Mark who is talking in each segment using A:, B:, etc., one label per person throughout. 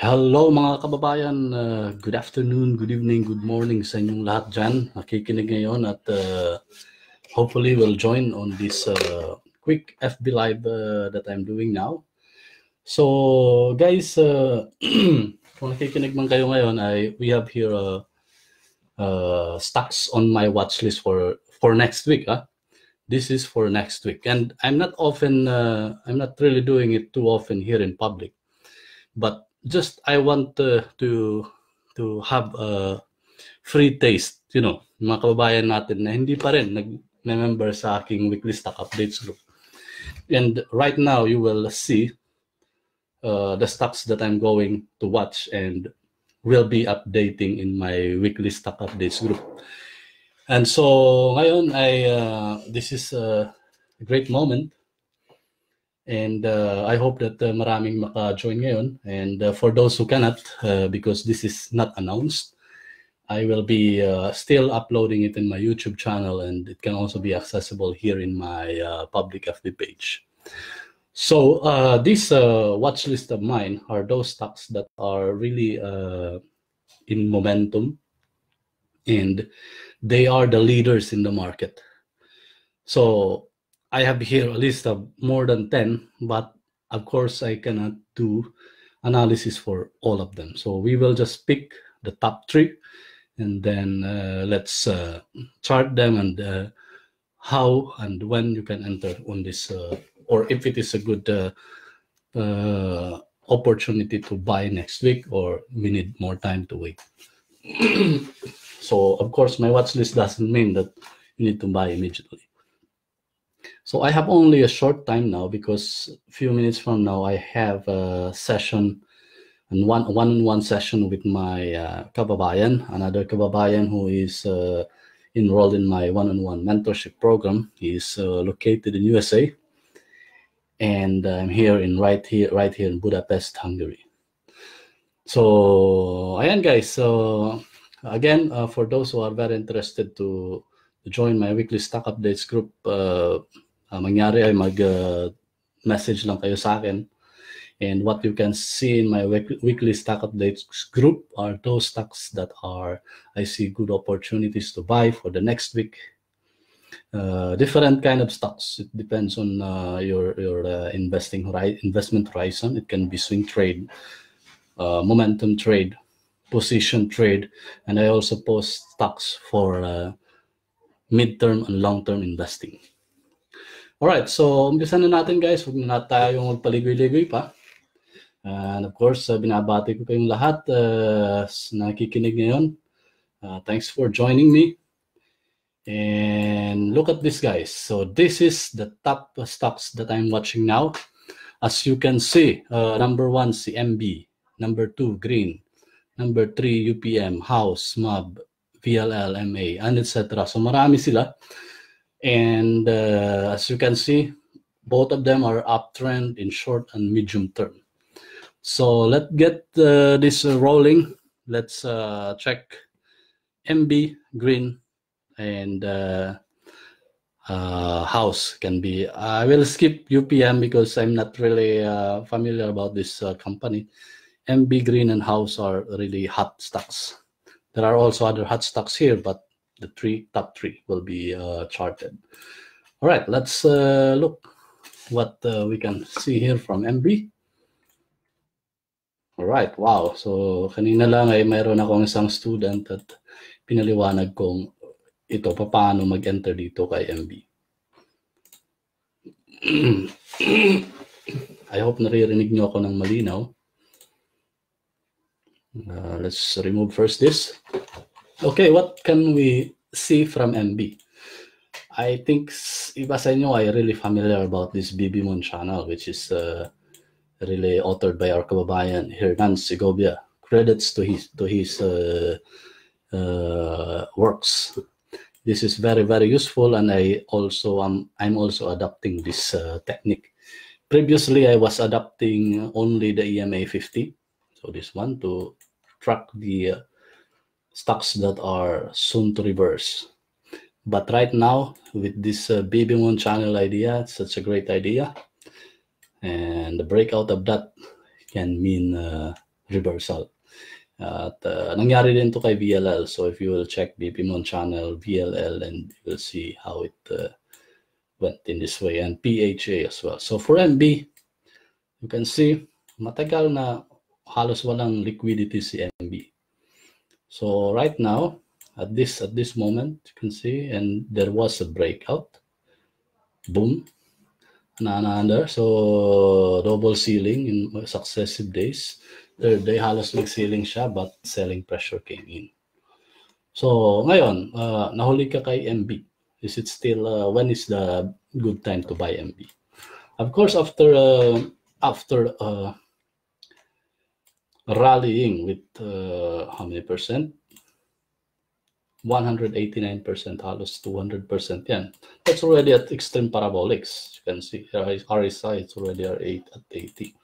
A: Hello mga kababayan, good afternoon, good evening, good morning sa inyong lahat dyan. Nakikinig ngayon at hopefully will join on this quick FB Live that I'm doing now. So guys, kung nakikinig man kayo ngayon, we have here stocks on my watch list for next week. This is for next week, and I'm not really doing it too often here in public, but just I want to have a free taste, mga kababayan natin na hindi pa rin nag-member sa aking weekly stock updates group. And right now you will see the stocks that I'm going to watch and will be updating in my weekly stock updates group. And so ngayon this is a great moment. And I hope that maraming maka-join ngayon. And for those who cannot, because this is not announced, I will be still uploading it in my YouTube channel, and it can also be accessible here in my public FB page. So this watch list of mine are those stocks that are really in momentum, and they are the leaders in the market. So I have here a list of more than 10, but of course I cannot do analysis for all of them. So we will just pick the top 3, and then let's chart them and how and when you can enter on this, or if it is a good opportunity to buy next week, or we need more time to wait. So of course my watch list doesn't mean that you need to buy immediately. So I have only a short time now, because a few minutes from now I have a session, and one-on-one session with my kababayan, another kababayan who is enrolled in my one-on-one mentorship program. He is located in USA, and I'm here right here in Budapest, Hungary. So ayan guys, so again, for those who are very interested to join my weekly stock updates group, mangyari ay mag-message lang kayo sa akin. And what you can see in my weekly stock updates group are those stocks that I see good opportunities to buy for the next week. Different kind of stocks. It depends on your investment horizon. It can be swing trade, momentum trade, position trade, and I also post stocks for mid-term and long-term investing. Alright, so umpisa na natin guys. Huwag na tayong magpaligoy-ligoy pa. And of course, binabati ko kayong lahat na nakikinig ngayon. Thanks for joining me. And look at this guys. So this is the top stocks that I'm watching now. As you can see, number 1, CMB. Number 2, Green. Number 3, UPM, House, MAB, VLL, MA, and etc. So marami sila. And as you can see, both of them are uptrend in short and medium term. So let's get this rolling. Let's check MB, Green, and House can be. I will skip UPM because I'm not really familiar about this company. MB, Green, and House are really hot stocks. There are also other hot stocks here, but the top three will be charted. All right, let's look what we can see here from MB. All right, wow. So kanina lang ay mayroon akong isang student at pinaliwanag kong ito paano mag-enter dito kay MB. I hope naririnig nyo ako ng malinaw. Let's remove first this. Okay, what can we see from MB? I think iba sa inyo ay really familiar about this BB Moon channel, which is really authored by our kababayan Hernan Segovia. Credits to his works. This is very, very useful, and I'm also adopting this technique. Previously, I was adopting only the EMA 50, so this one, to track the stocks that are soon to reverse. But right now, with this BB Moon channel idea, it's such a great idea, and the breakout of that can mean reversal. At nangyari din to kay VLL. So if you will check BP Mon channel, VLL, and you will see how it went in this way, and PHA as well. So for MB, you can see matagal na halos walang liquidity si MB. So right now, at this moment, you can see, and there was a breakout. Boom. Another. So double ceiling in successive days. Third day, halos nag-ceiling siya, but selling pressure came in. So ngayon, nahuli ka kay MB. Is it still, when is the good time to buy MB? Of course, after rallying with how many percent? 189%, halos 200% yan. That's already at extreme parabolics. You can see RSI, it's already at 80.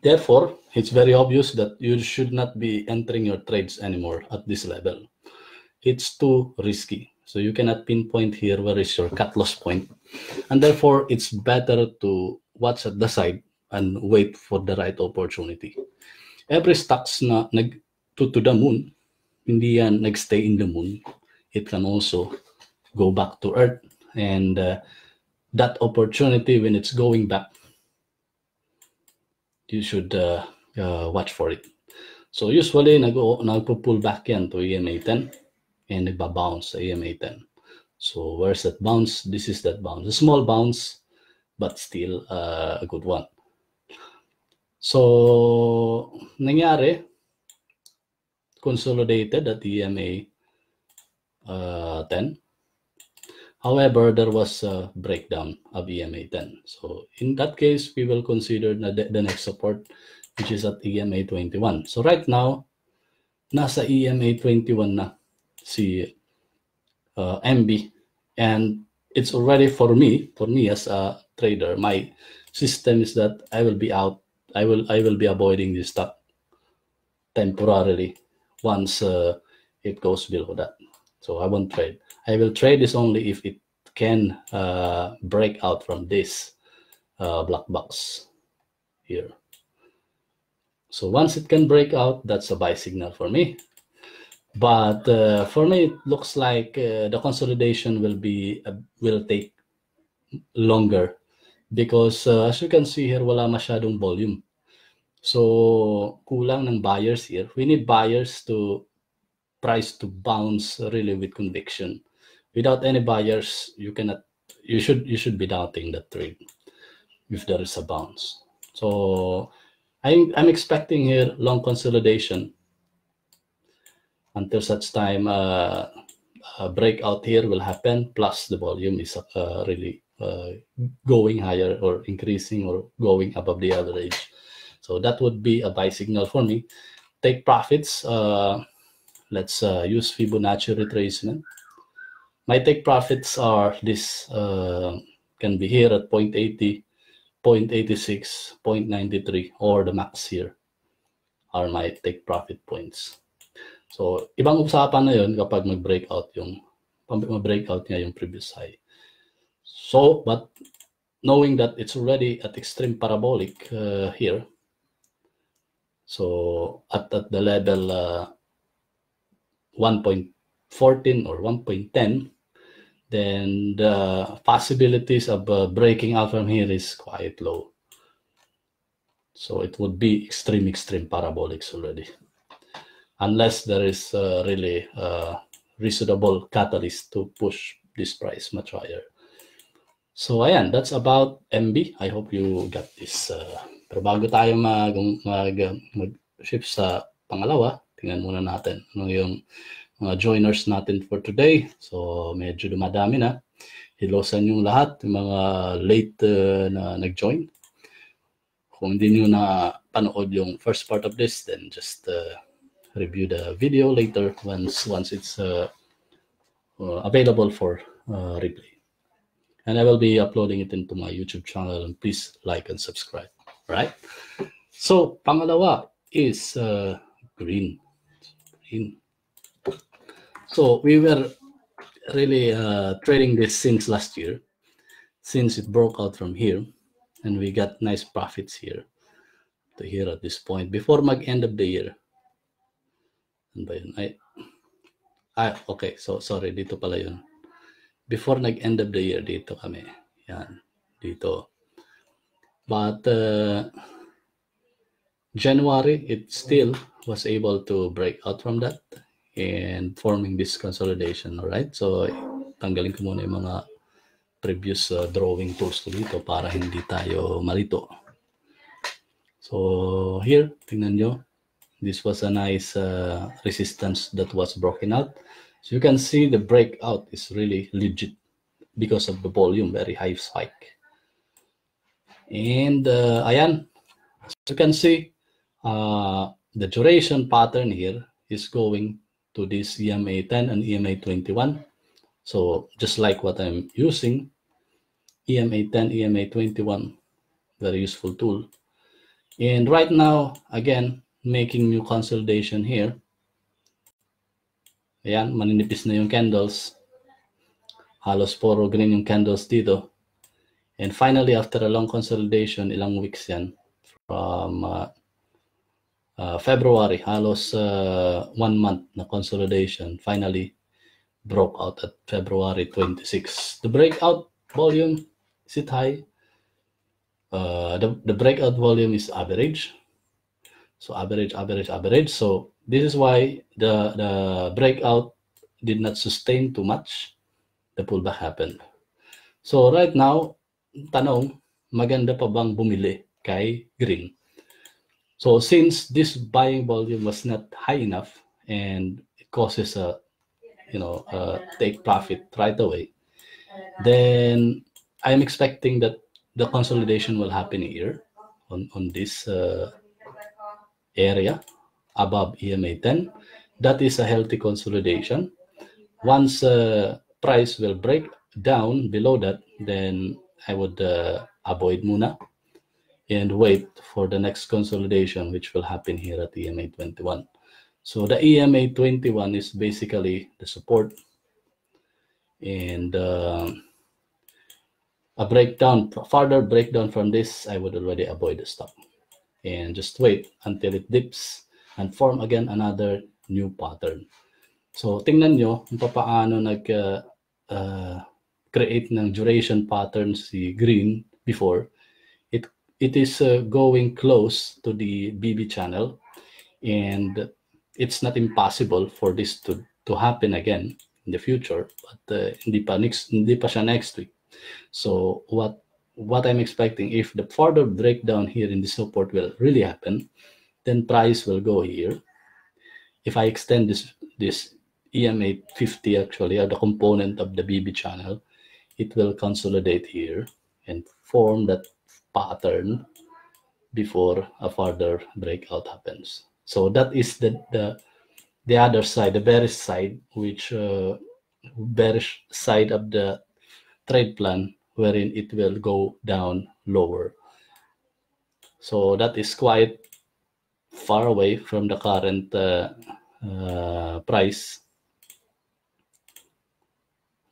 A: Therefore, it's very obvious that you should not be entering your trades anymore at this level. It's too risky. So you cannot pinpoint here where is your cut loss point. And therefore, it's better to watch at the side and wait for the right opportunity. Every stocks na to the moon, hindi yan nagstay in the moon. It can also go back to earth. And that opportunity, when it's going back, you should watch for it. So usually, nagpo-pull back yan to EMA 10 and nagba-bounce sa EMA 10. So where's that bounce? This is that bounce. A small bounce, but still a good one. So, nangyari, consolidated at EMA 10. However, there was a breakdown of EMA 10. So in that case, we will consider the next support, which is at EMA 21. So right now, nasa EMA 21 na si MB, and it's already for me as a trader, my system is that I will be out. I will be avoiding this stock temporarily once it goes below that. So I won't trade. I will trade this only if it can break out from this black box here. So once it can break out, that's a buy signal for me. But for me, it looks like the consolidation will take longer because as you can see here, wala masyadong volume. So kulang ng buyers here. We need buyers to price to bounce really with conviction. Without any buyers, you should be doubting that trade if there is a bounce. So I'm expecting here long consolidation until such time a breakout here will happen, plus the volume is really going higher or increasing or going above the average. So that would be a buy signal for me. Take profits. Let's use Fibonacci retracement. My take profits are this, can be here at 0.80, 0.86, 0.93, or the max here are my take profit points. So, ibang usapan na yun kapag mag-breakout niya yung previous high. So, but knowing that it's already at extreme parabolic here, so at the level 1.14 or 1.10, then the possibilities of breaking out from here is quite low. So it would be extreme parabolics already, unless there is really reasonable catalyst to push this price much higher. So ayan, that's about MB. I hope you got this. Pero bago tayo mag-shift sa pangalawa, tingnan muna natin ano yung mga joiners natin for today. So medyo dumadami na. Hello sa inyong lahat, yung mga late na nag-join. Kung hindi nyo na panood yung first part of this, then just review the video later once it's available for replay. And I will be uploading it into my YouTube channel, and please like and subscribe. All right? So pangalawa is green. So we were really trading this since last year, since it broke out from here, and we got nice profits here. to here at this point before mag-end of the year. Ano ba yun? Okay. So, sorry. Dito pala yun. Before nag-end of the year, dito kami. Yan. Dito. But January, it still was able to break out from that and forming this consolidation. All right. So, tanggalin ko muna yung mga previous drawing tools ko dito para hindi tayo malito. So, here, tingnan nyo. This was a nice resistance that was broken out. So you can see the breakout is really legit because of the volume, very high spike. And ayan, as you can see, the duration pattern here is going to this EMA 10 and EMA 21. So just like what I'm using, EMA 10, EMA 21, very useful tool. And right now, again, making new consolidation here. Ayan, maninipis na yung candles. Halos puro green yung candles dito. And finally, after a long consolidation, ilang weeks yan, from February, halos 1 month na consolidation, finally broke out at February 26. The breakout volume, is it high? The breakout volume is average. So average. So this is why the breakout did not sustain too much. The pullback happened. So right now, tanong, maganda pa bang bumili kay green? So since this buying volume was not high enough and it causes a take profit right away, then I'm expecting that the consolidation will happen here on this area above EMA 10. That is a healthy consolidation. Once price will break down below that, then I would avoid muna and wait for the next consolidation, which will happen here at EMA 21. So the EMA 21 is basically the support, and a further breakdown from this, I would already avoid the stock and just wait until it dips and form again another new pattern. So tingnan nyo kung paano create ng duration pattern si green before. It is going close to the BB channel, and it's not impossible for this to happen again in the future, but hindi pa siya next week. So what I'm expecting, if the further breakdown here in the support will really happen, then price will go here. If I extend this EMA 50 actually, the component of the BB channel, it will consolidate here and form that pattern before a further breakout happens. So that is the other side, the bearish side, which bearish side of the trade plan, wherein it will go down lower. So that is quite far away from the current price.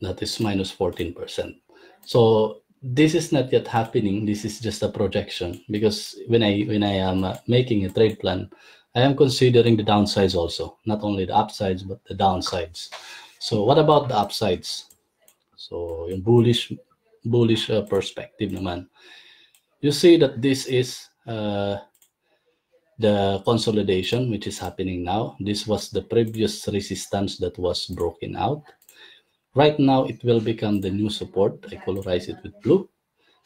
A: That is minus 14%. So this is not yet happening. This is just a projection, because when I am making a trade plan, I am considering the downsides also, not only the upsides but the downsides. So what about the upsides? So yung bullish perspective naman. You see that this is the consolidation which is happening now. This was the previous resistance that was broken out. Right now, it will become the new support. I colorize it with blue.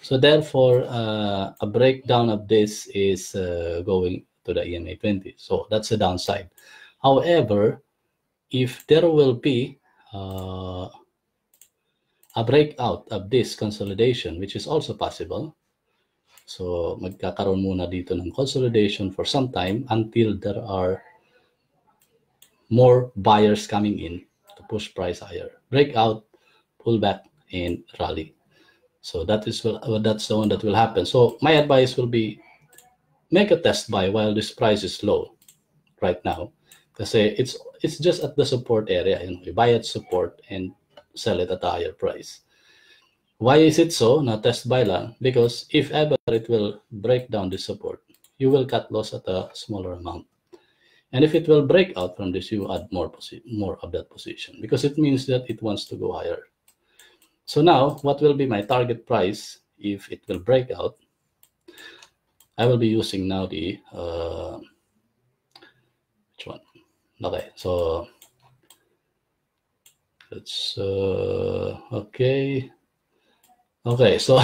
A: So therefore, a breakdown of this is going to the EMA 20. So that's the downside. However, if there will be a breakout of this consolidation, which is also possible, so magkakaroon muna dito ng consolidation for some time until there are more buyers coming in to push price higher. Breakout, pullback, and rally. So that's the one that will happen. So my advice will be, make a test buy while this price is low right now, because it's just at the support area. You buy at support and sell it at a higher price. Why is it so? Na test buy lang, because if ever it will break down the support, you will cut loss at a smaller amount. And if it will break out from this, you add more of that position, because it means that it wants to go higher. So now, what will be my target price if it will break out? I will be using now the which one? Okay, so let's okay. So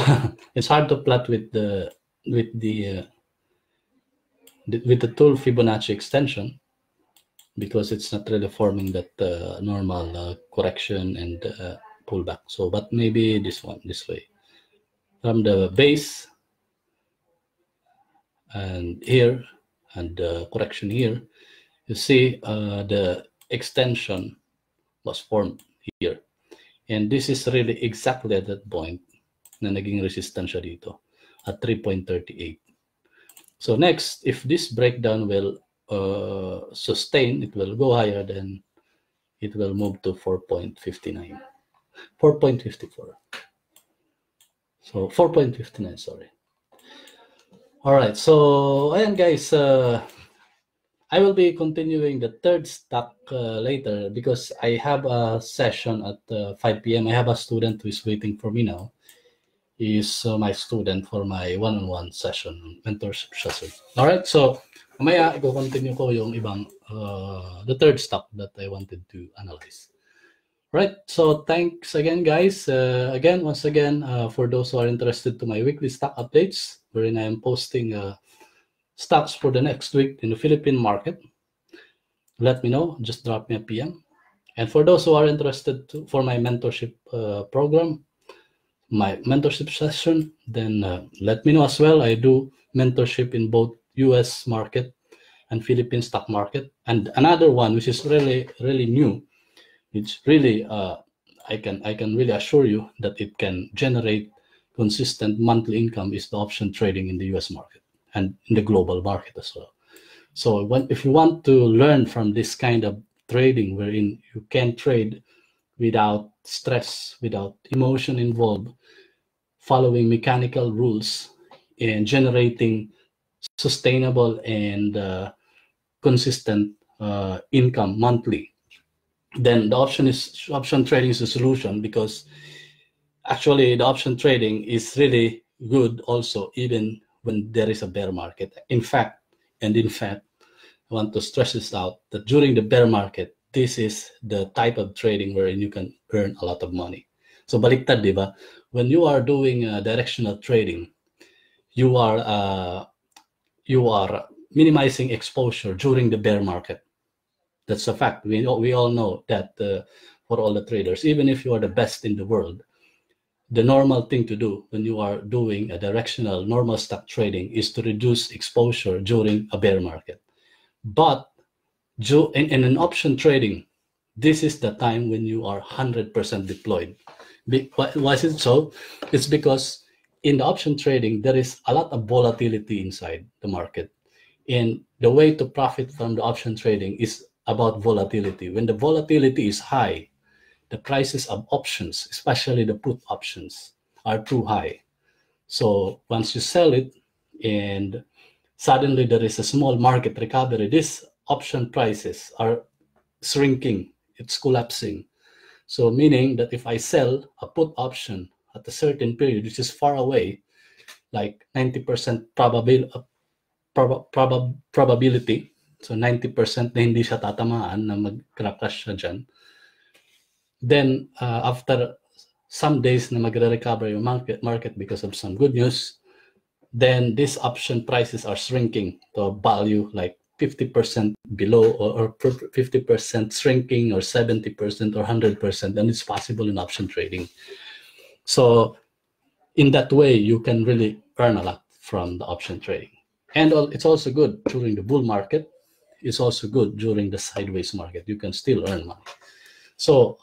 A: it's hard to plot with the tool Fibonacci extension, because it's not really forming that normal correction and pullback. So, but maybe this way, from the base and here and correction here, you see the extension was formed here, and this is really exactly at that point na naging resistance siya dito at 3.38. So next, if this breakdown will sustain, it will go higher, then it will move to 4.59, 4.54. So 4.59, sorry. All right, so ayan guys, I will be continuing the third stock later, because I have a session at 5 p.m. I have a student who is waiting for me now. He is my student for my one-on-one session, mentorship session. All right, so mamaya i-continue ko yung ibang the third stock that I wanted to analyze. Right, so thanks again, guys. Once again, for those who are interested to my weekly stock updates, wherein I am posting stocks for the next week in the Philippine market, let me know. Just drop me a PM. And for those who are interested for my mentorship program, my mentorship session, then let me know as well. I do mentorship in both US market and Philippine stock market. And another one, which is really, really new, it's really, I can really assure you that it can generate consistent monthly income, is the option trading in the US market and in the global market as well. So if you want to learn from this kind of trading, wherein you can trade without stress, without emotion involved, following mechanical rules and generating sustainable and consistent income monthly, then the option trading is a solution, because actually the option trading is really good also even when there is a bear market. In fact, I want to stress this out, that during the bear market, this is the type of trading wherein you can earn a lot of money. So baliktad, di ba? When you are doing directional trading, you are minimizing exposure during the bear market. That's a fact. We all know that for all the traders, even if you are the best in the world, the normal thing to do when you are doing a directional normal stock trading is to reduce exposure during a bear market. But in an option trading, this is the time when you are 100% deployed. Why is it so? It's because in the option trading, there is a lot of volatility inside the market. And the way to profit from the option trading is about volatility. When the volatility is high, the prices of options, especially the put options, are too high. So once you sell it and suddenly there is a small market recovery, these option prices are shrinking, it's collapsing. So meaning that if I sell a put option at a certain period, which is far away, like 90% probability, so 90% na hindi siya tatamaan na mag-crash siya dyan, then after some days na magre-recover yung market because of some good news, then these option prices are shrinking to value like 50% below, or 50% shrinking, or 70% or 100%, and it's possible in option trading. So in that way, you can really earn a lot from the option trading. And it's also good during the bull market. It's also good during the sideways market. You can still earn money. So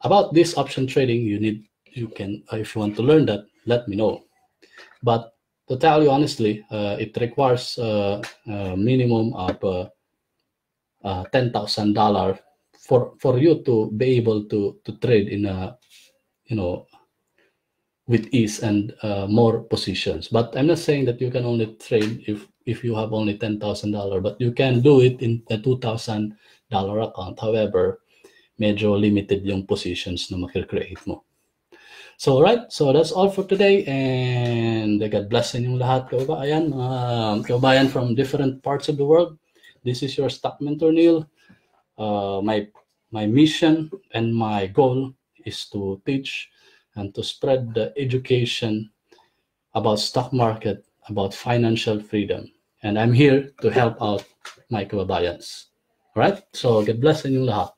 A: about this option trading, you can, if you want to learn that, let me know. But to tell you honestly, it requires a minimum of $10,000 for you to be able to trade in a, with ease and more positions. But I'm not saying that you can only trade if if you have only $10,000, but you can do it in a $2,000 account. However, medyo limited yung positions na makikreate mo. So, right. So, that's all for today. And God bless inyong lahat, kababayan. Kababayan from different parts of the world. This is your Stock Mentor, Neil. My mission and my goal is to teach and to spread the education about stock market, about financial freedom. And I'm here to help out my kababayans. All right? So, God bless inyong lahat.